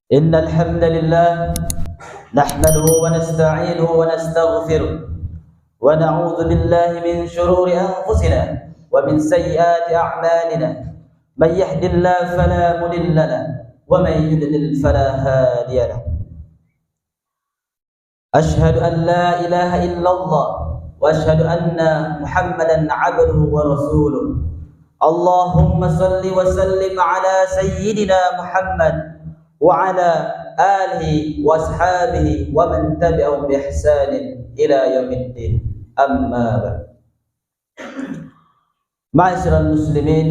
إن الحمد لله نحمده ونستعينه ونستغفره ونعوذ بالله من شرور أنفسنا ومن سيئات أعمالنا. من يهد الله فلا مضل له ومن يضلل فلا هادي له. أشهد أن لا إله إلا الله وأشهد أن محمدا عبده ورسوله. اللهم صل وسلم على سيدنا محمد وعلى آله وأصحابه ومن تبعهم بإحسان إلى يوم الدين. أما بعد. Ma'asyiral muslimin,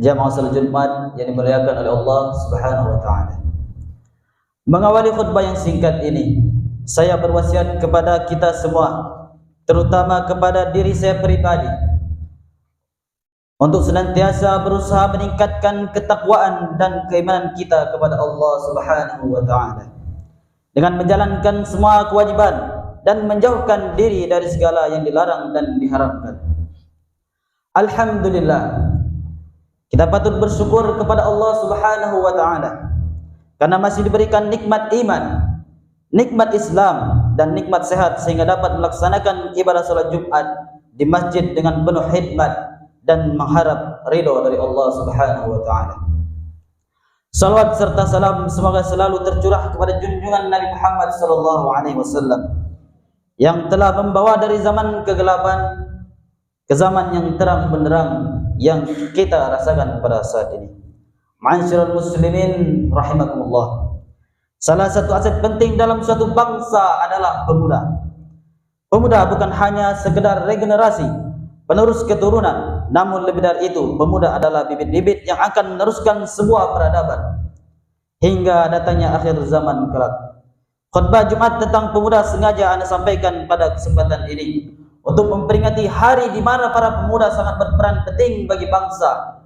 jamaah salat Jumat yang dimuliakan oleh Allah Subhanahu wa taala. Mengawali khutbah yang singkat ini, saya berwasiat kepada kita semua, terutama kepada diri saya pribadi, untuk senantiasa berusaha meningkatkan ketakwaan dan keimanan kita kepada Allah Subhanahu wa taala dengan menjalankan semua kewajiban dan menjauhkan diri dari segala yang dilarang dan diharamkan. Alhamdulillah, kita patut bersyukur kepada Allah Subhanahu wa taala karena masih diberikan nikmat iman, nikmat Islam dan nikmat sehat sehingga dapat melaksanakan ibadah salat Jumat di masjid dengan penuh khidmat dan mengharap ridha dari Allah Subhanahu wa taala. Salawat serta salam semoga selalu tercurah kepada junjungan Nabi Muhammad sallallahu alaihi wasallam yang telah membawa dari zaman kegelapan ke zaman yang terang benderang yang kita rasakan pada saat ini. Ma'asyiral muslimin rahimakumullah. Salah satu aset penting dalam suatu bangsa adalah pemuda. Pemuda bukan hanya sekedar regenerasi, penerus keturunan, namun lebih dari itu, pemuda adalah bibit-bibit yang akan meneruskan sebuah peradaban hingga datangnya akhir zaman kelak. Khutbah Jumat tentang pemuda sengaja Anda sampaikan pada kesempatan ini untuk memperingati hari di mana para pemuda sangat berperan penting bagi bangsa,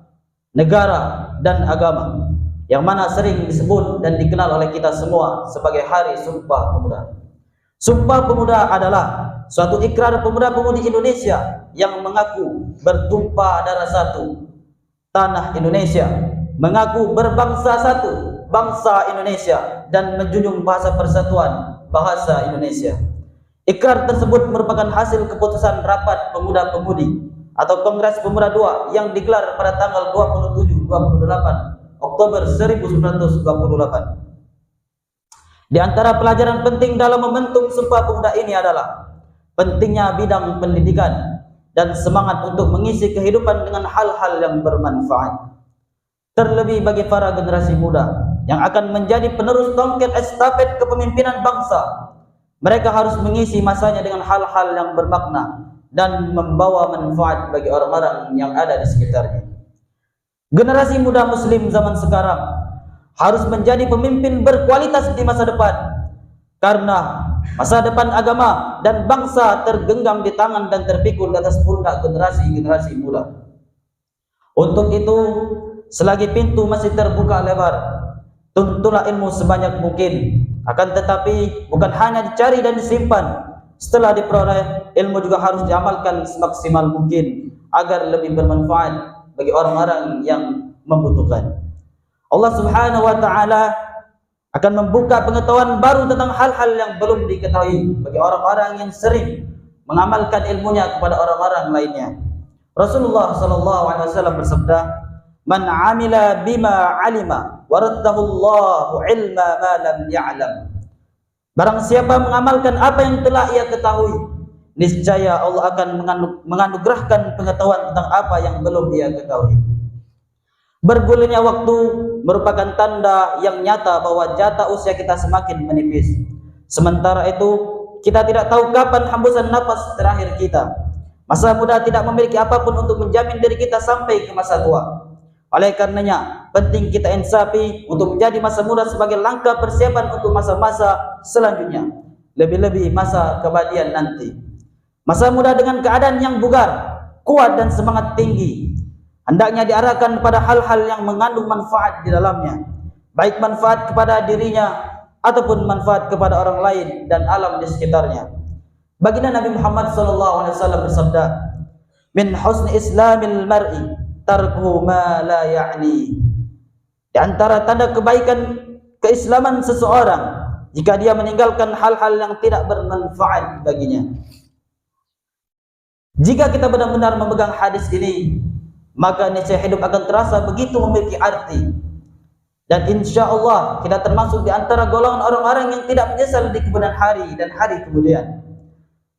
negara, dan agama, yang mana sering disebut dan dikenal oleh kita semua sebagai Hari Sumpah Pemuda. Sumpah Pemuda adalah suatu ikrar pemuda-pemudi Indonesia yang mengaku bertumpah darah satu, tanah Indonesia, mengaku berbangsa satu, bangsa Indonesia, dan menjunjung bahasa persatuan, bahasa Indonesia. Ikrar tersebut merupakan hasil keputusan Rapat Pemuda-Pemudi atau Kongres Pemuda II yang digelar pada tanggal 27-28 Oktober 1928. Di antara pelajaran penting dalam membentuk Sumpah Pemuda ini adalah pentingnya bidang pendidikan dan semangat untuk mengisi kehidupan dengan hal-hal yang bermanfaat. Terlebih bagi para generasi muda yang akan menjadi penerus tongkat estafet kepemimpinan bangsa, mereka harus mengisi masanya dengan hal-hal yang bermakna dan membawa manfaat bagi orang-orang yang ada di sekitarnya. Generasi muda muslim zaman sekarang harus menjadi pemimpin berkualitas di masa depan, karena masa depan agama dan bangsa tergenggam di tangan dan terpikul di atas pundak generasi-generasi muda. Untuk itu, selagi pintu masih terbuka lebar, tuntulah ilmu sebanyak mungkin. Akan tetapi bukan hanya dicari dan disimpan, setelah diperoleh, ilmu juga harus diamalkan semaksimal mungkin agar lebih bermanfaat bagi orang-orang yang membutuhkan. Allah Subhanahu wa taala akan membuka pengetahuan baru tentang hal-hal yang belum diketahui bagi orang-orang yang sering mengamalkan ilmunya kepada orang-orang lainnya. Rasulullah sallallahu alaihi wasallam bersabda, "Man 'amila bima 'alima waraddahu Allahu 'ilma ma lam ya'lam." Barang siapa mengamalkan apa yang telah ia ketahui, niscaya Allah akan menganugerahkan pengetahuan tentang apa yang belum ia ketahui. Bergulirnya waktu merupakan tanda yang nyata bahwa jatah usia kita semakin menipis. Sementara itu, kita tidak tahu kapan hembusan napas terakhir kita. Masa muda tidak memiliki apapun untuk menjamin diri kita sampai ke masa tua. Oleh karenanya, penting kita insafi untuk menjadi masa muda sebagai langkah persiapan untuk masa-masa selanjutnya, lebih-lebih masa keabadian nanti. Masa muda dengan keadaan yang bugar, kuat dan semangat tinggi, hendaknya diarahkan pada hal-hal yang mengandung manfaat di dalamnya, baik manfaat kepada dirinya ataupun manfaat kepada orang lain dan alam di sekitarnya. Baginda Nabi Muhammad SAW bersabda, "Min husni islamil mar'i tarku ma la ya'ni." Di antara tanda keislaman seseorang jika dia meninggalkan hal-hal yang tidak bermanfaat baginya. Jika kita benar-benar memegang hadis ini, maka niscaya hidup akan terasa begitu memiliki arti. Dan insya Allah kita termasuk di antara golongan orang-orang yang tidak menyesal di kemudian hari dan hari kemudian.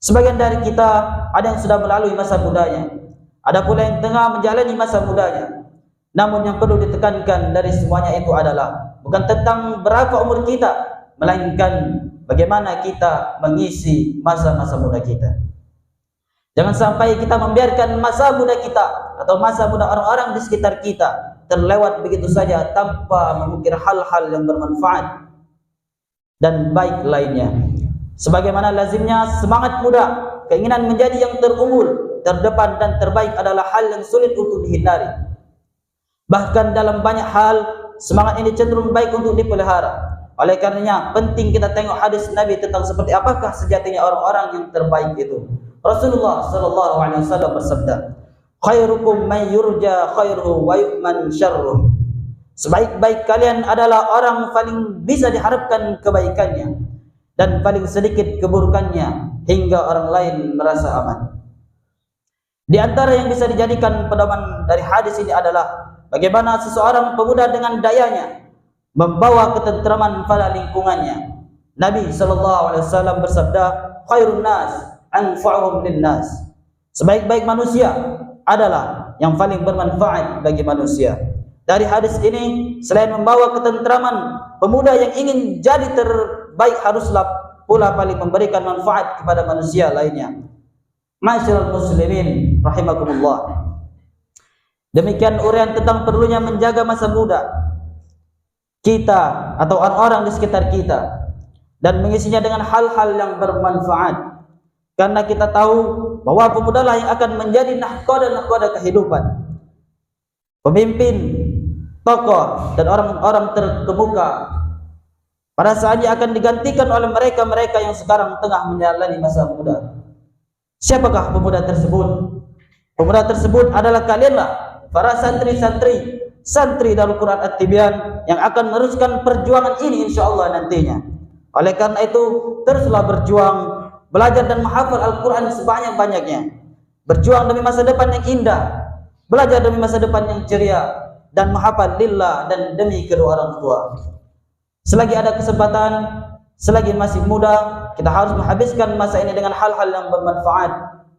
Sebagian dari kita ada yang sudah melalui masa mudanya, ada pula yang tengah menjalani masa mudanya. Namun yang perlu ditekankan dari semuanya itu adalah bukan tentang berapa umur kita, melainkan bagaimana kita mengisi masa-masa muda kita. Jangan sampai kita membiarkan masa muda kita atau masa muda orang-orang di sekitar kita terlewat begitu saja tanpa mengukir hal-hal yang bermanfaat dan baik lainnya. Sebagaimana lazimnya semangat muda, keinginan menjadi yang terunggul, terdepan dan terbaik adalah hal yang sulit untuk dihindari. Bahkan dalam banyak hal semangat ini cenderung baik untuk dipelihara. Oleh karenanya penting kita tengok hadis Nabi tentang seperti apakah sejatinya orang-orang yang terbaik itu. Rasulullah sallallahu alaihi wasallam bersabda, "Khairukum man yurja khairuhu wa yu'man syarruh." Sebaik-baik kalian adalah orang paling bisa diharapkan kebaikannya dan paling sedikit keburukannya hingga orang lain merasa aman. Di antara yang bisa dijadikan pedoman dari hadis ini adalah bagaimana seseorang pemuda dengan dayanya membawa ketentraman pada lingkungannya. Nabi SAW bersabda, "Khairun nas anfa'uhum linnas." Sebaik-baik manusia adalah yang paling bermanfaat bagi manusia. Dari hadis ini, selain membawa ketentraman, pemuda yang ingin jadi terbaik haruslah pula paling memberikan manfaat kepada manusia lainnya. Ma'asyiral muslimin rahimakumullah. Demikian uraian tentang perlunya menjaga masa muda kita atau orang-orang di sekitar kita dan mengisinya dengan hal-hal yang bermanfaat, karena kita tahu bahwa pemuda lah yang akan menjadi nahkoda kehidupan, pemimpin, tokoh dan orang-orang terkemuka pada saatnya akan digantikan oleh mereka-mereka yang sekarang tengah menjalani masa muda. Siapakah pemuda tersebut? Pemuda tersebut adalah kalianlah, para santri Darul Quran At-Tibyan yang akan meneruskan perjuangan ini insyaallah nantinya. Oleh karena itu, teruslah berjuang, belajar dan menghafal Al-Quran sebanyak-banyaknya. Berjuang demi masa depan yang indah, belajar demi masa depan yang ceria, dan menghafal lillah dan demi kedua orang tua. Selagi ada kesempatan, selagi masih muda, kita harus menghabiskan masa ini dengan hal-hal yang bermanfaat,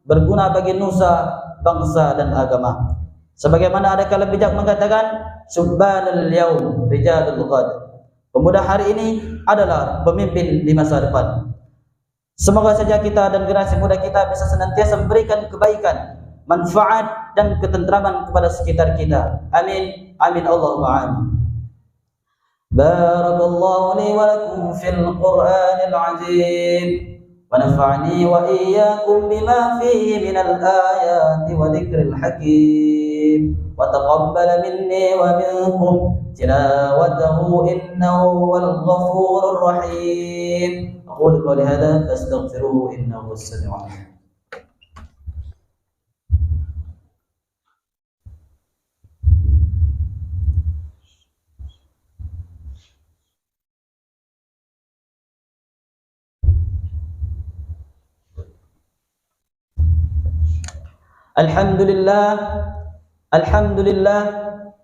berguna bagi nusa, bangsa dan agama. Sebagaimana ada kalam bijak mengatakan, "Subhanal yaum rijalul ghad." Pemuda hari ini adalah pemimpin di masa depan. Semoga saja kita dan generasi muda kita bisa senantiasa memberikan kebaikan, manfaat dan ketentraman kepada sekitar kita. Amin. Amin Allahumma amin. Barakallahu li wa lakum fil Qur'anil azim. ونفعني وإياكم بما فيه من الآيات وذكر الحكيم وتقبل مني ومنكم تلاوته إنه هو الغفور الرحيم أقول قولي هذا فاستغفروه إنه هو السميع العليم. Alhamdulillah, alhamdulillah,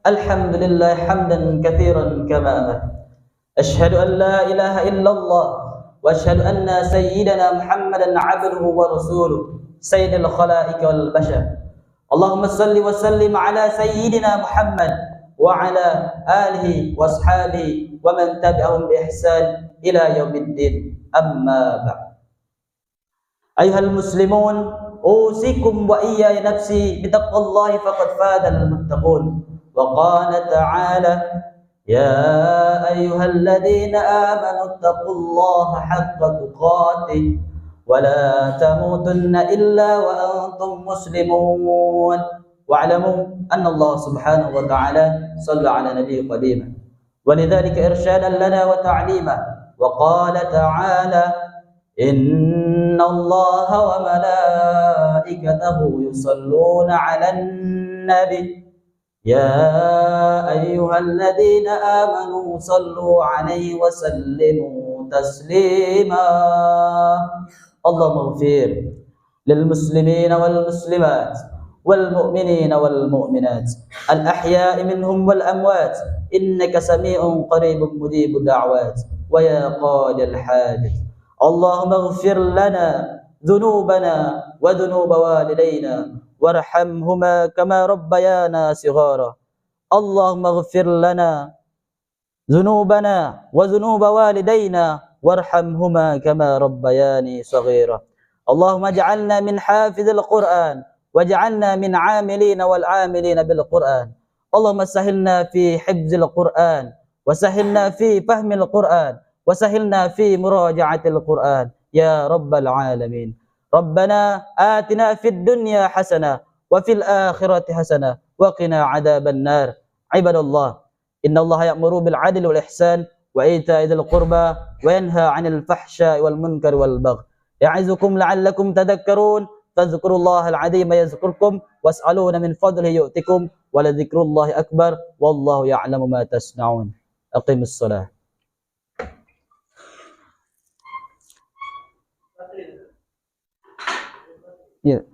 alhamdulillah hamdan katsiran kama amar. Asyhadu an la ilaha illallah wa asyhadu anna sayyidana Muhammadan 'abduhu wa rasuluh, sayyidul khalaiq wal bashar. Allahumma salli wa sallim ala sayyidina Muhammad wa ala alihi wa ashabihi wa man tabi'ahum bi ihsan ila yaumiddin. Amma ba'd. Ayuhal muslimun, أوصيكم وإياي نفسي بتقوى الله فقد فاز المتقون. وقال تعالى: يا أيها الذين آمنوا اتقوا الله حق تقاته ولا تموتن إلا وأنتم مسلمون واعلموا أن الله سبحانه وتعالى صلى على نبي قديما ولذلك إرشادا لنا وتعليما. وقال تعالى: إن الله وملائكته يصلون على النبي يا أيها الذين آمنوا صلوا عليه وسلموا تسليما اللهم اغفر للمسلمين والمسلمات والمؤمنين والمؤمنات الأحياء منهم والأموات إنك سميع قريب مجيب الدعوات ويا قاضي الحاجة اللهم اغفر لنا ذنوبنا وذنوب والدينا وارحمهما كما ربيانا صغارا اللهم اغفر لنا ذنوبنا وذنوب والدينا وارحمهما كما ربياني صغيرا اللهم اجعلنا من حافظ القرآن واجعلنا من عاملين والعاملين بالقرآن اللهم سهلنا في حفظ القرآن وسهلنا في فهم القرآن وسهلنا في مراجعة القرآن يا رب العالمين ربنا آتنا في الدنيا حسنة وفي الآخرة حسنة وقنا عذاب النار عباد الله إن الله يأمر بالعدل والإحسان وإيتاء ذي القربى وينهى عن الفحشاء والمنكر والبغي يعظكم لعلكم تذكرون فاذكروا الله العظيم يذكركم واسألون من فضله يؤتكم ولذكر الله أكبر والله يعلم ما تصنعون أقم الصلاة. Yeah.